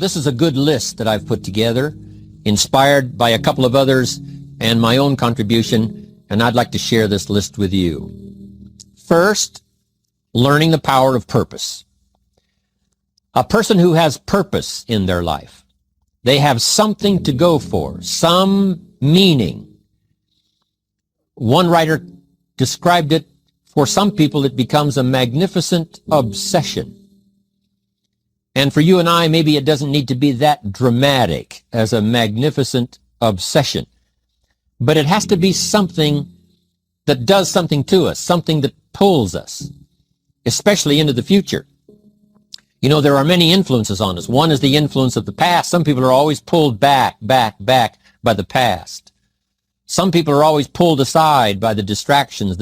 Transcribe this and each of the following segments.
This is a good list that I've put together, inspired by a couple of others and my own contribution, and I'd like to share this list with you. First, learning the power of purpose. A person who has purpose in their life, they have something to go for, some meaning. One writer described it, for some people it becomes a magnificent obsession. And for you and I, maybe it doesn't need to be that dramatic as a magnificent obsession. But it has to be something that does something to us, something that pulls us, especially into the future. You know, there are many influences on us. One is the influence of the past. Some people are always pulled back by the past. Some people are always pulled aside by the distractions.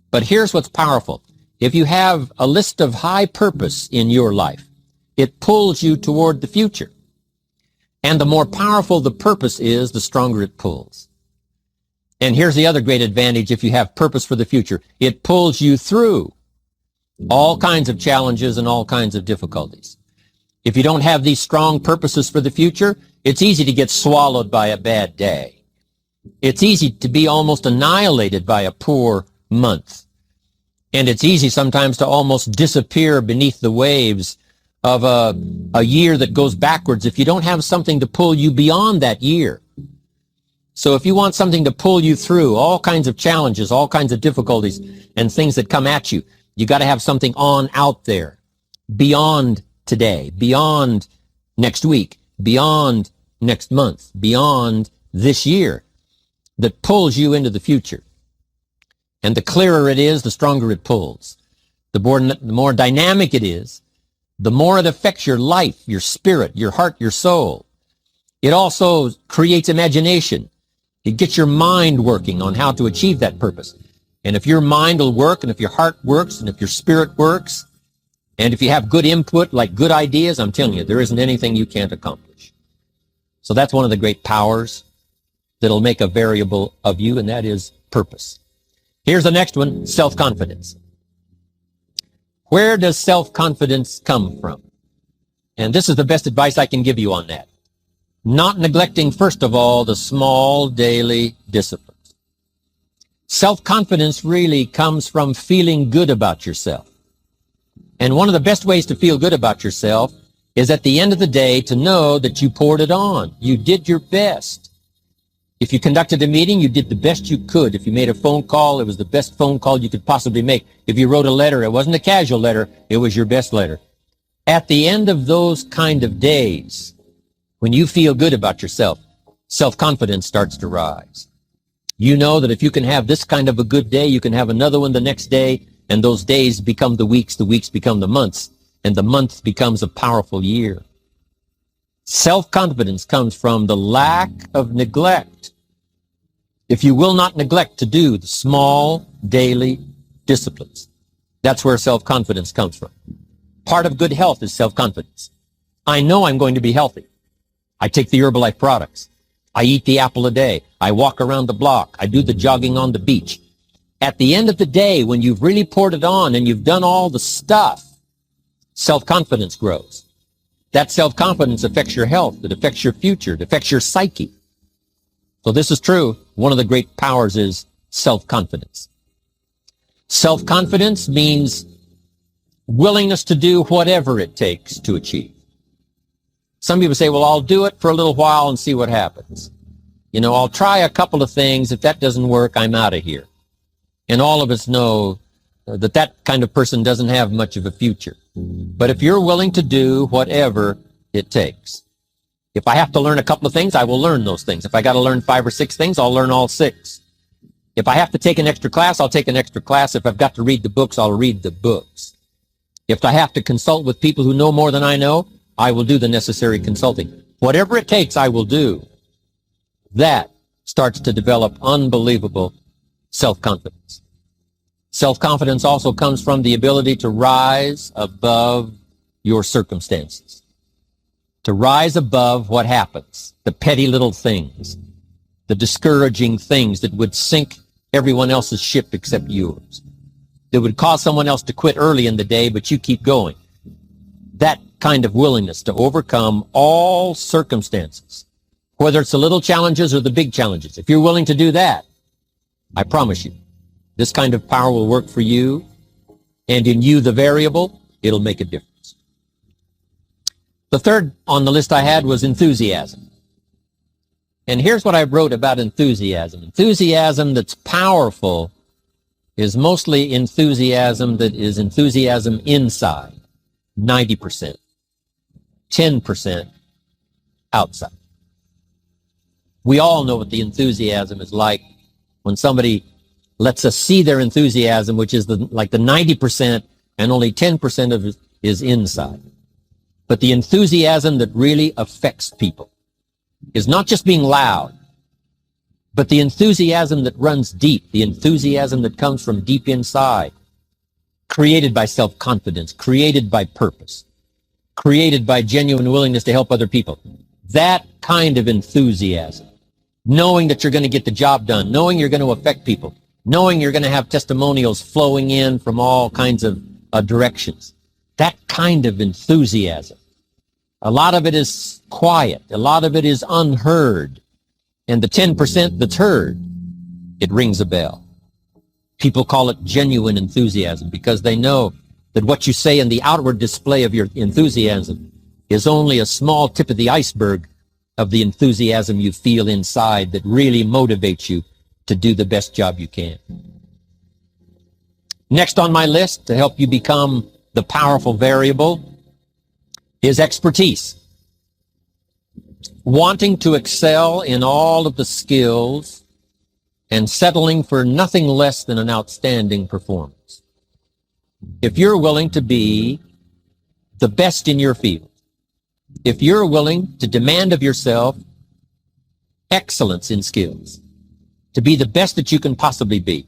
But here's what's powerful. If you have a list of high purpose in your life, it pulls you toward the future. And the more powerful the purpose is, the stronger it pulls. And here's the other great advantage if you have purpose for the future. It pulls you through all kinds of challenges and all kinds of difficulties. If you don't have these strong purposes for the future, it's easy to get swallowed by a bad day. It's easy to be almost annihilated by a poor month. And it's easy sometimes to almost disappear beneath the waves of a year that goes backwards if you don't have something to pull you beyond that year. So if you want something to pull you through all kinds of challenges, all kinds of difficulties and things that come at you, you got to have something on out there beyond today, beyond next week, beyond next month, beyond this year that pulls you into the future. And the clearer it is, the stronger it pulls. The more dynamic it is, the more it affects your life, your spirit, your heart, your soul. It also creates imagination. It gets your mind working on how to achieve that purpose. And if your mind will work, and if your heart works, and if your spirit works, and if you have good input, like good ideas, I'm telling you, there isn't anything you can't accomplish. So that's one of the great powers that'll make a variable of you, and that is purpose. Here's the next one, self-confidence. Where does self-confidence come from? And this is the best advice I can give you on that. Not neglecting, first of all, the small daily disciplines. Self-confidence really comes from feeling good about yourself. And one of the best ways to feel good about yourself is at the end of the day to know that you poured it on. You did your best. If you conducted a meeting, you did the best you could. If you made a phone call, it was the best phone call you could possibly make. If you wrote a letter, it wasn't a casual letter, it was your best letter. At the end of those kind of days, when you feel good about yourself, self-confidence starts to rise. You know that if you can have this kind of a good day, you can have another one the next day, and those days become the weeks become the months, and the month becomes a powerful year. Self-confidence comes from the lack of neglect. If you will not neglect to do the small daily disciplines, that's where self-confidence comes from. Part of good health is self-confidence. I know I'm going to be healthy. I take the Herbalife products. I eat the apple a day. I walk around the block. I do the jogging on the beach. At the end of the day, when you've really poured it on and you've done all the stuff, self-confidence grows. That self-confidence affects your health. It affects your future. It affects your psyche. So this is true. One of the great powers is self-confidence. Self-confidence means willingness to do whatever it takes to achieve. Some people say, well, I'll do it for a little while and see what happens. You know, I'll try a couple of things. If that doesn't work, I'm out of here. And all of us know that that kind of person doesn't have much of a future. But if you're willing to do whatever it takes, if I have to learn a couple of things, I will learn those things. If I got to learn 5 or 6 things, I'll learn all 6. If I have to take an extra class, I'll take an extra class. If I've got to read the books, I'll read the books. If I have to consult with people who know more than I know, I will do the necessary consulting. Whatever it takes, I will do. That starts to develop unbelievable self-confidence. Self-confidence also comes from the ability to rise above your circumstances. To rise above what happens, the petty little things, the discouraging things that would sink everyone else's ship except yours, that would cause someone else to quit early in the day, but you keep going. That kind of willingness to overcome all circumstances, whether it's the little challenges or the big challenges. If you're willing to do that, I promise you, this kind of power will work for you, and in you, the variable, it'll make a difference. The third on the list I had was enthusiasm. And here's what I wrote about enthusiasm. Enthusiasm that's powerful is mostly enthusiasm that is enthusiasm inside, 90%, 10% outside. We all know what the enthusiasm is like when somebody lets us see their enthusiasm, which is like the 90%, and only 10% of it is inside. But the enthusiasm that really affects people is not just being loud, but the enthusiasm that runs deep, the enthusiasm that comes from deep inside, created by self-confidence, created by purpose, created by genuine willingness to help other people. That kind of enthusiasm, knowing that you're going to get the job done, knowing you're going to affect people, knowing you're going to have testimonials flowing in from all kinds of directions. That kind of enthusiasm. A lot of it is quiet. A lot of it is unheard. And the 10% that's heard, it rings a bell. People call it genuine enthusiasm because they know that what you say in the outward display of your enthusiasm is only a small tip of the iceberg of the enthusiasm you feel inside that really motivates you to do the best job you can. Next on my list to help you become the powerful variable is expertise. Wanting to excel in all of the skills and settling for nothing less than an outstanding performance. If you're willing to be the best in your field, if you're willing to demand of yourself excellence in skills, to be the best that you can possibly be.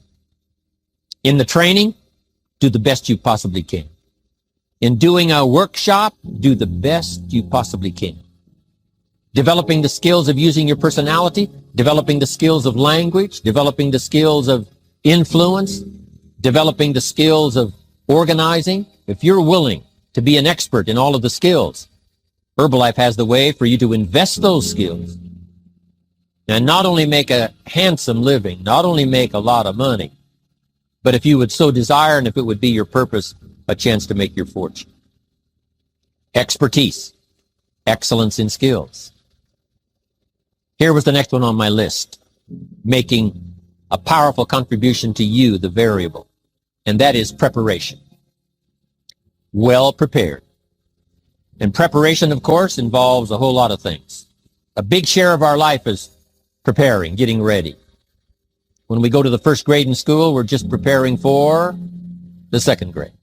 In the training, do the best you possibly can. In doing a workshop, do the best you possibly can. Developing the skills of using your personality, developing the skills of language, developing the skills of influence, developing the skills of organizing. If you're willing to be an expert in all of the skills, Herbalife has the way for you to invest those skills and not only make a handsome living, not only make a lot of money, but if you would so desire and if it would be your purpose, a chance to make your fortune. Expertise, excellence in skills. Here was the next one on my list, making a powerful contribution to you, the variable, and that is preparation. Well prepared. And preparation, of course, involves a whole lot of things. A big share of our life is preparing, getting ready. When we go to the first grade in school, we're just preparing for the second grade.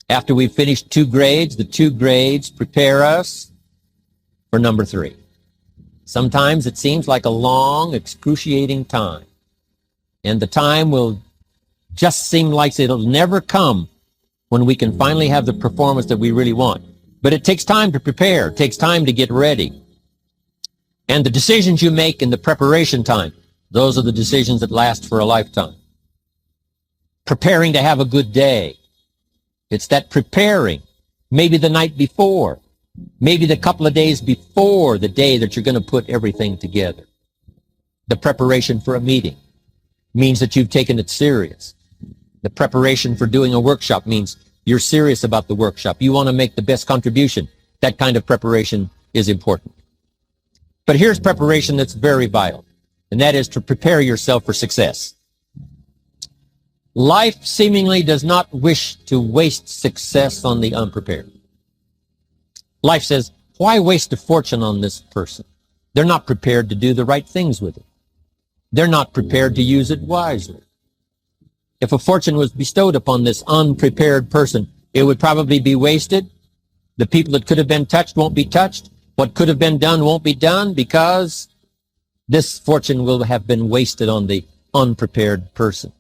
After we've finished 2 grades, the 2 grades prepare us for number 3. Sometimes it seems like a long, excruciating time. And the time will just seem like it'll never come when we can finally have the performance that we really want. But it takes time to prepare. It takes time to get ready. And the decisions you make in the preparation time, those are the decisions that last for a lifetime. Preparing to have a good day. It's that preparing, maybe the night before, maybe the couple of days before the day that you're going to put everything together. The preparation for a meeting means that you've taken it serious. The preparation for doing a workshop means you're serious about the workshop. You want to make the best contribution. That kind of preparation is important. But here's preparation that's very vital, and that is to prepare yourself for success. Life seemingly does not wish to waste success on the unprepared. Life says, why waste a fortune on this person? They're not prepared to do the right things with it. They're not prepared to use it wisely. If a fortune was bestowed upon this unprepared person, it would probably be wasted. The people that could have been touched won't be touched. What could have been done won't be done because this fortune will have been wasted on the unprepared person.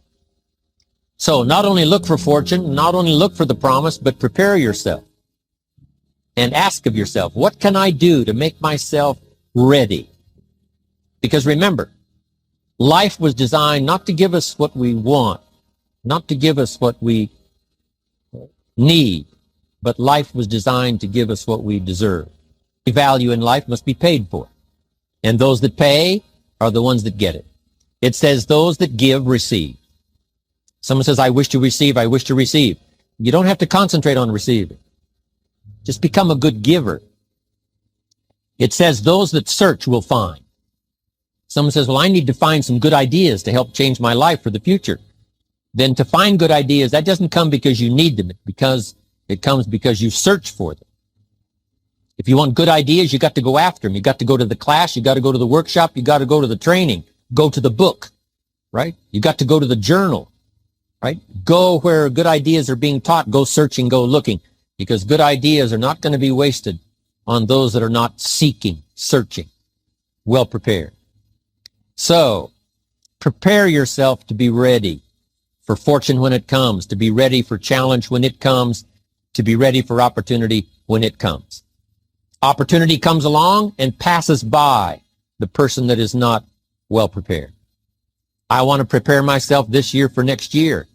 So not only look for fortune, not only look for the promise, but prepare yourself and ask of yourself, what can I do to make myself ready? Because remember, life was designed not to give us what we want, not to give us what we need, but life was designed to give us what we deserve. The value in life must be paid for, and those that pay are the ones that get it. It says those that give receive. Someone says, I wish to receive, I wish to receive. You don't have to concentrate on receiving. Just become a good giver. It says those that search will find. Someone says, well, I need to find some good ideas to help change my life for the future. Then to find good ideas, that doesn't come because you need them, it comes because you search for them. If you want good ideas, you got to go after them. You got to go to the class, you got to go to the workshop, you got to go to the training, go to the book, right? You got to go to the journal, right? Go where good ideas are being taught, go searching, go looking, because good ideas are not going to be wasted on those that are not seeking, searching, well prepared. So, prepare yourself to be ready for fortune when it comes, to be ready for challenge when it comes, to be ready for opportunity when it comes. Opportunity comes along and passes by the person that is not well prepared. I want to prepare myself this year for next year.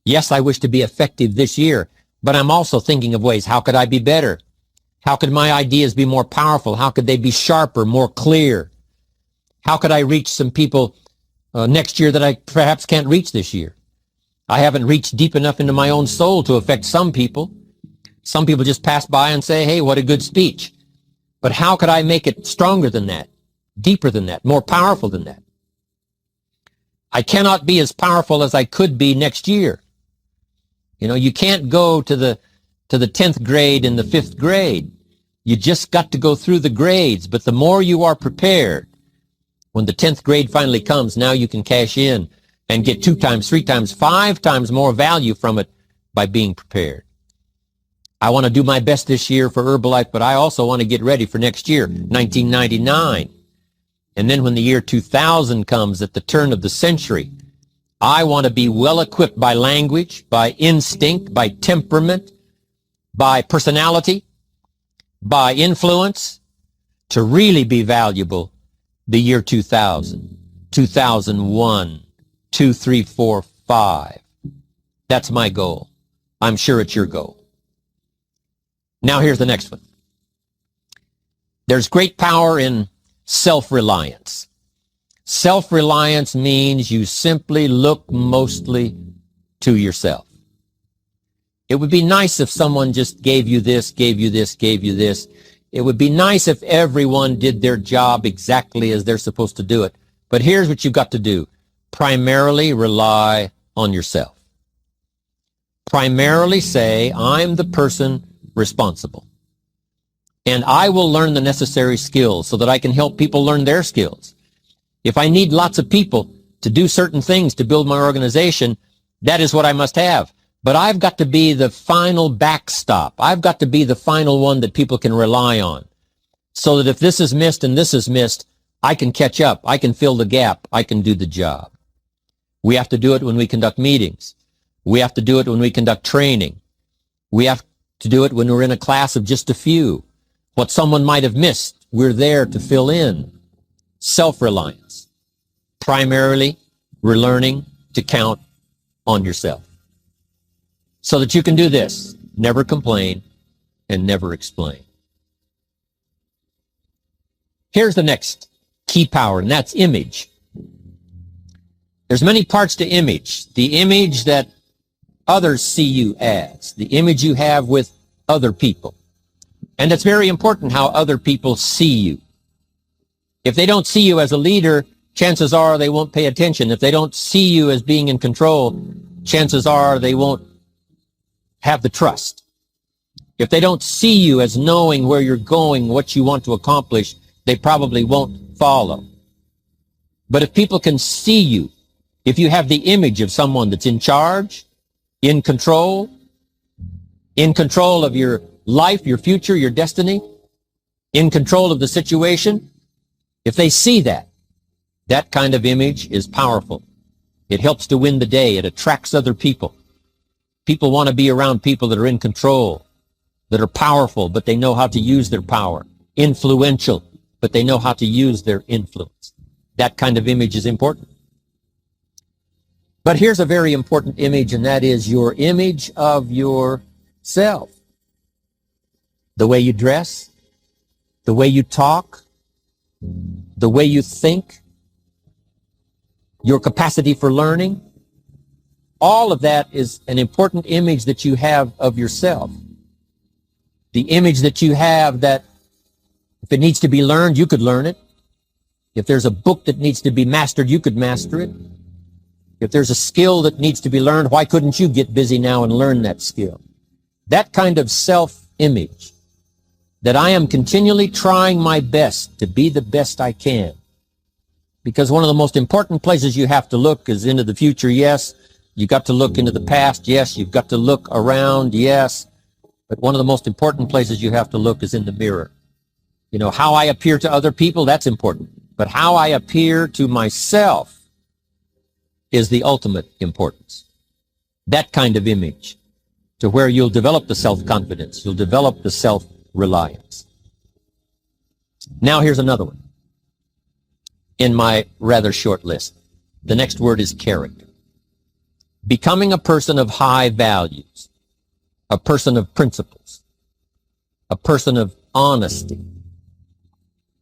Yes, I wish to be effective this year, but I'm also thinking of ways, how could I be better? How could my ideas be more powerful? How could they be sharper, more clear? How could I reach some people next year that I perhaps can't reach this year? I haven't reached deep enough into my own soul to affect some people. Some people just pass by and say, hey, what a good speech. But how could I make it stronger than that, deeper than that, more powerful than that? I cannot be as powerful as I could be next year. You know, you can't go to the 10th grade in the 5th grade. You just got to go through the grades. But the more you are prepared, when the 10th grade finally comes, now you can cash in and get 2 times, 3 times, 5 times more value from it by being prepared. I want to do my best this year for Herbalife, but I also want to get ready for next year, 1999. And then when the year 2000 comes at the turn of the century, I want to be well equipped by language, by instinct, by temperament, by personality, by influence, to really be valuable the year 2000, 2001, 2, 3, 4, 5. That's my goal. I'm sure it's your goal. Now here's the next one. There's great power in self-reliance. Self-reliance means you simply look mostly to yourself. It would be nice if someone just gave you this, gave you this, gave you this. It would be nice if everyone did their job exactly as they're supposed to do it. But here's what you've got to do. Primarily rely on yourself. Primarily say, I'm the person responsible. And I will learn the necessary skills so that I can help people learn their skills. If I need lots of people to do certain things to build my organization, that is what I must have. But I've got to be the final backstop. I've got to be the final one that people can rely on. So that if this is missed and this is missed, I can catch up. I can fill the gap. I can do the job. We have to do it when we conduct meetings. We have to do it when we conduct training. We have to do it when we're in a class of just a few. What someone might have missed, we're there to fill in. Self-reliance. Primarily, we're learning to count on yourself. So that you can do this, never complain and never explain. Here's the next key power, and that's image. There's many parts to image. The image that others see you as, the image you have with other people. And it's very important how other people see you. If they don't see you as a leader, chances are they won't pay attention. If they don't see you as being in control, chances are they won't have the trust. If they don't see you as knowing where you're going, what you want to accomplish, they probably won't follow. But if people can see you, if you have the image of someone that's in charge, in control of your life, your future, your destiny, in control of the situation, if they see that, that kind of image is powerful. It helps to win the day. It attracts other people. People want to be around people that are in control, that are powerful, but they know how to use their power. Influential, but they know how to use their influence. That kind of image is important. But here's a very important image, and that is your image of yourself. the way you dress, the way you talk, the way you think, your capacity for learning. All of that is an important image that you have of yourself. The image that you have that if it needs to be learned, you could learn it. If there's a book that needs to be mastered, you could master it. If there's a skill that needs to be learned, why couldn't you get busy now and learn that skill? That kind of self-image, that I am continually trying my best to be the best I can. Because one of the most important places you have to look is into the future, yes. You got to look into the past, yes. You've got to look around, yes. But one of the most important places you have to look is in the mirror. You know, how I appear to other people, that's important. But how I appear to myself is the ultimate importance. That kind of image, to where you'll develop the self-confidence, you'll develop the self-reliance. Now here's another one in my rather short list. The next word is character. Becoming a person of high values, a person of principles, a person of honesty,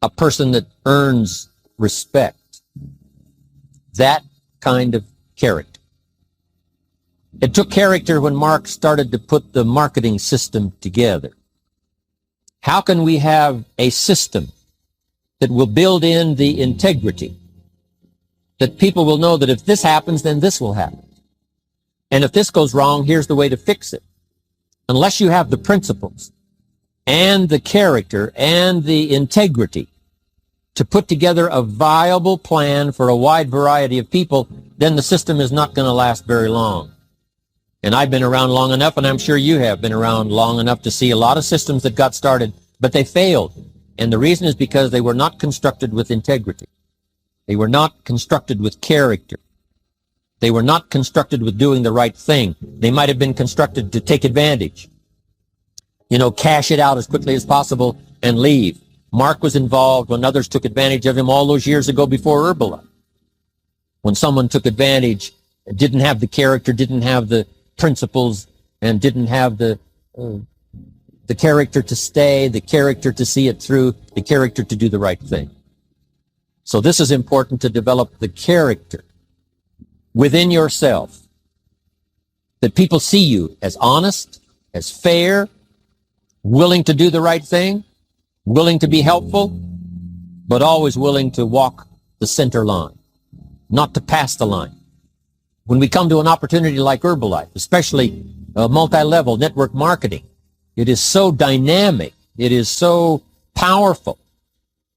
a person that earns respect. That kind of character. It took character when Mark started to put the marketing system together. How can we have a system that will build in the integrity, that people will know that if this happens, then this will happen. And if this goes wrong, here's the way to fix it. Unless you have the principles and the character and the integrity to put together a viable plan for a wide variety of people, then the system is not going to last very long. And I've been around long enough, and I'm sure you have been around long enough to see a lot of systems that got started, but they failed. And the reason is because they were not constructed with integrity. They were not constructed with character. They were not constructed with doing the right thing. They might have been constructed to take advantage. You know, cash it out as quickly as possible and leave. Mark was involved when others took advantage of him all those years ago before Herbalife. When someone took advantage, didn't have the character, didn't have the principles, and didn't have the character to stay, the character to see it through, the character to do the right thing. So this is important to develop the character within yourself, that people see you as honest, as fair, willing to do the right thing, willing to be helpful, but always willing to walk the center line, not to pass the line. When we come to an opportunity like Herbalife, especially multi-level network marketing, it is so dynamic, it is so powerful,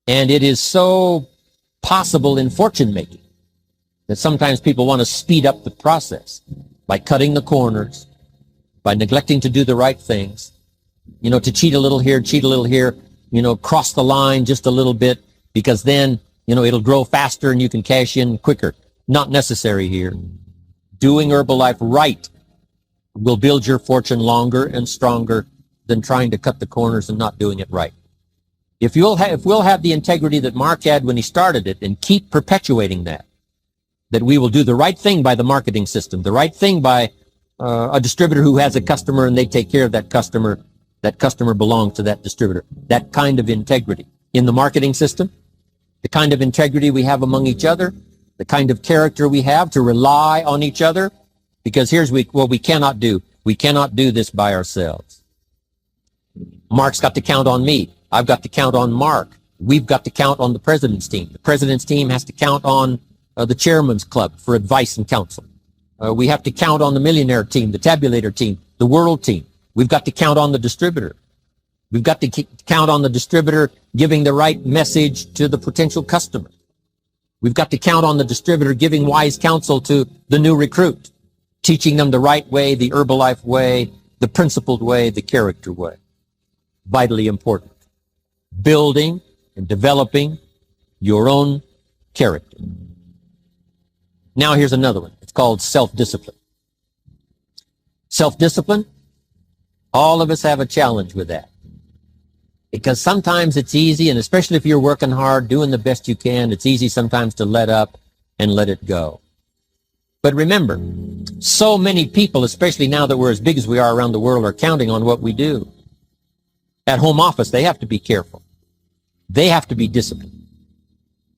and it is so possible in fortune making that sometimes people want to speed up the process by cutting the corners, by neglecting to do the right things, you know, to cheat a little here, you know, cross the line just a little bit, because then, you know, it'll grow faster and you can cash in quicker. Not necessary here. Doing Herbalife right will build your fortune longer and stronger than trying to cut the corners and not doing it right. If we'll have the integrity that Mark had when he started it and keep perpetuating that we will do the right thing by the marketing system, the right thing by a distributor who has a customer and they take care of that customer belongs to that distributor. That kind of integrity in the marketing system, the kind of integrity we have among each other, the kind of character we have to rely on each other, because here's what we cannot do. We cannot do this by ourselves. Mark's got to count on me. I've got to count on Mark. We've got to count on the president's team. The president's team has to count on the chairman's club for advice and counsel. We have to count on the millionaire team, the tabulator team, the world team. We've got to count on the distributor. We've got to count on the distributor giving the right message to the potential customer. We've got to count on the distributor giving wise counsel to the new recruit, teaching them the right way, the Herbalife way, the principled way, the character way. Vitally important. Building and developing your own character. Now here's another one. It's called self-discipline. Self-discipline, all of us have a challenge with that. Because sometimes it's easy, and especially if you're working hard, doing the best you can, it's easy sometimes to let up and let it go. But remember, so many people, especially now that we're as big as we are around the world, are counting on what we do. At home office, they have to be careful. They have to be disciplined.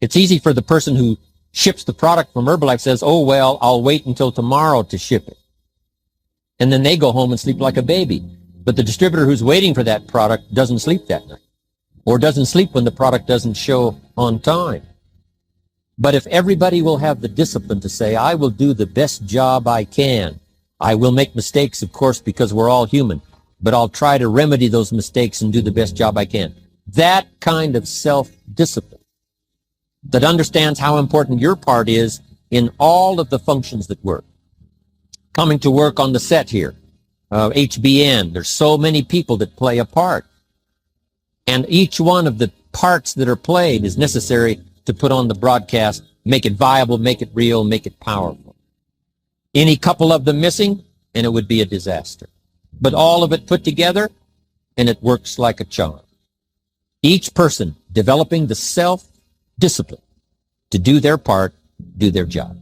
It's easy for the person who ships the product from Herbalife says, oh, well, I'll wait until tomorrow to ship it. And then they go home and sleep like a baby. But the distributor who's waiting for that product doesn't sleep that night, or doesn't sleep when the product doesn't show on time. But if everybody will have the discipline to say, I will do the best job I can. I will make mistakes, of course, because we're all human, but I'll try to remedy those mistakes and do the best job I can. That kind of self-discipline that understands how important your part is in all of the functions that work. Coming to work on the set here, HBN, there's so many people that play a part. And each one of the parts that are played is necessary to put on the broadcast, make it viable, make it real, make it powerful. Any couple of them missing, and it would be a disaster. But all of it put together, and it works like a charm. Each person developing the self-discipline to do their part, do their job.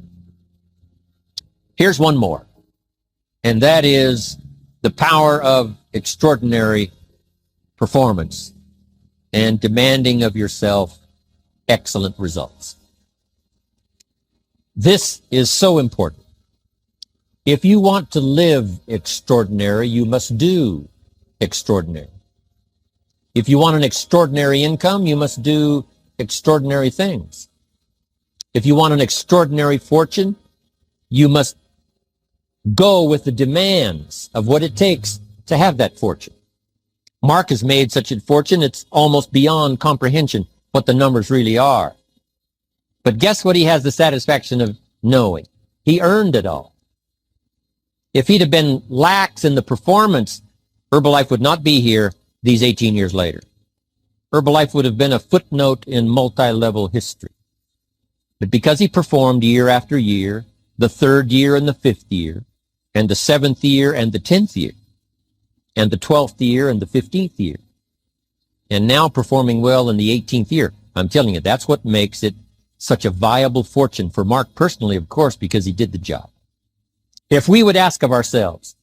Here's one more, and that is the power of extraordinary performance and demanding of yourself excellent results. This is so important. If you want to live extraordinary, you must do extraordinary. If you want an extraordinary income, you must do extraordinary things. If you want an extraordinary fortune, you must go with the demands of what it takes to have that fortune. Mark has made such a fortune, it's almost beyond comprehension what the numbers really are. But guess what he has the satisfaction of knowing? He earned it all. If he'd have been lax in the performance, Herbalife would not be here these 18 years later. Herbalife would have been a footnote in multi-level history. But because he performed year after year, the third year and the fifth year, and the seventh year and the 10th year, and the 12th year and the 15th year, and now performing well in the 18th year, I'm telling you, that's what makes it such a viable fortune for Mark personally, of course, because he did the job. If we would ask of ourselves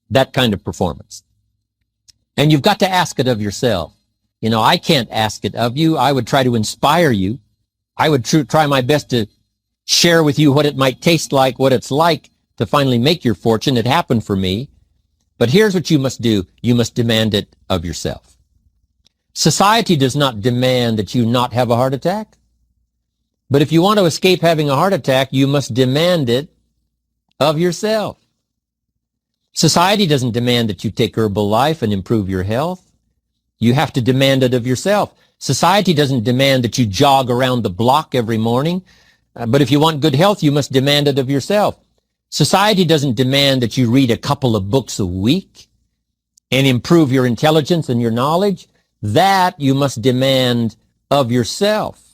that kind of performance, and you've got to ask it of yourself. You know, I can't ask it of you. I would try to inspire you. I would try my best to share with you what it might taste like, what it's like to finally make your fortune. It happened for me. But here's what you must do. You must demand it of yourself. Society does not demand that you not have a heart attack. But if you want to escape having a heart attack, you must demand it of yourself. Society doesn't demand that you take Herbalife and improve your health. You have to demand it of yourself. Society doesn't demand that you jog around the block every morning. But if you want good health, you must demand it of yourself. Society doesn't demand that you read a couple of books a week and improve your intelligence and your knowledge. That you must demand of yourself.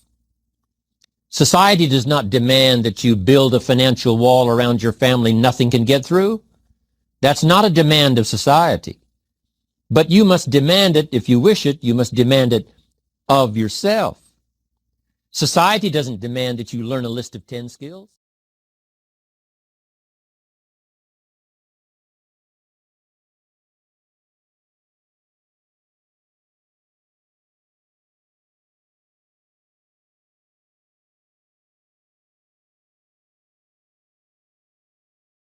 Society does not demand that you build a financial wall around your family nothing can get through. That's not a demand of society. But you must demand it, if you wish it, you must demand it of yourself. Society doesn't demand that you learn a list of 10 skills.